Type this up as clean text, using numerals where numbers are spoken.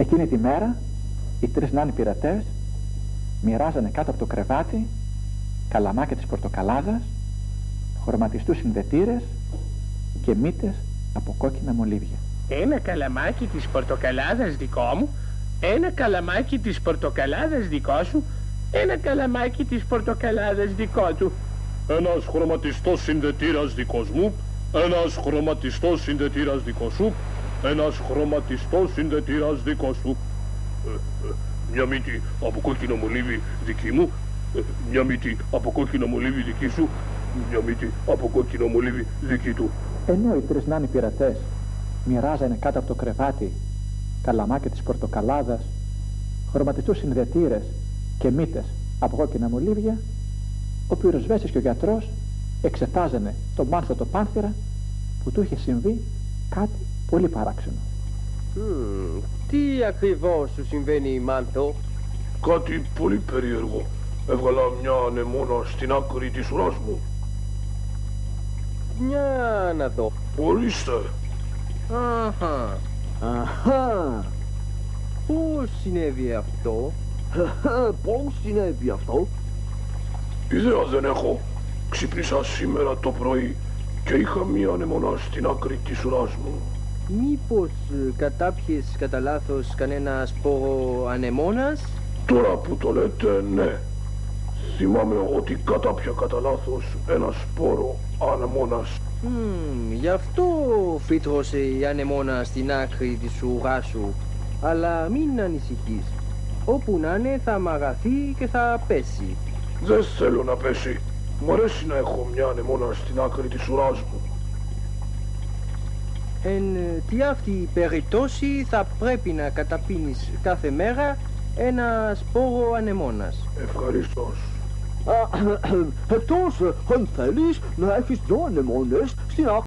Εκείνη τη μέρα οι τρεις νάνοι πειρατές μοιράζανε κάτω από το κρεβάτι καλαμάκια της πορτοκαλάδας, χρωματιστούς συνδετήρες και μύτες από κόκκινα μολύβια. Ένα καλαμάκι της πορτοκαλάδας δικό μου, ένα καλαμάκι της πορτοκαλάδας δικό σου, ένα καλαμάκι της πορτοκαλάδας δικό του. Ένας χρωματιστός συνδετήρας δικός μου, ένας χρωματιστός συνδετήρας δικός σου, ένας χρωματιστός συνδετήρας δικός σου. Μια μύτη από κόκκινο μολύβι δική μου, μια μύτη από κόκκινο μολύβι δική σου, μια μύτη από κόκκινο μολύβι δική του. Ενώ οι τρεις νάνοι πειρατές μοιράζανε κάτω από το κρεβάτι καλαμάκια της πορτοκαλάδας, χρωματιστούς συνδετήρες και μύτες από κόκκινα μολύβια, ο πυροσβέστης και ο γιατρός εξετάζανε τον Μάνθο το πάνθυρα που του είχε συμβεί κάτι πολύ παράξενο. Τι ακριβώς σου συμβαίνει, Μάνθο? Κάτι πολύ περίεργο. Έβγαλα μια ανεμόνα στην άκρη της ουράς μου. Μια να δω. Ορίστε. Αχα. Πώς συνέβη αυτό? Πώς συνέβη αυτό? Ιδέα δεν έχω. Ξύπνησα σήμερα το πρωί και είχα μια ανεμόνα στην άκρη της ουράς μου. Μήπως κατάπιες κατά λάθος κανένα σπόρο ανεμόνας? Τώρα που το λέτε, ναι. Θυμάμαι ότι κατάπια κατά λάθος ένα σπόρο ανεμόνας. Γι' αυτό φύτρωσε η ανεμόνα στην άκρη της ουράς σου. Αλλά μην ανησυχείς. Όπου να είναι θα μαγαθεί και θα πέσει. Δεν θέλω να πέσει. Μ' αρέσει να έχω μια ανεμόνα στην άκρη της ουράς μου. Εν τι αυτή η περιπτώση θα πρέπει να καταπίνεις κάθε μέρα ένα σπόρο ανεμόνας. Ευχαριστώς. Εκτός αν θέλεις να έχεις δυο ανεμόνες στην άκρη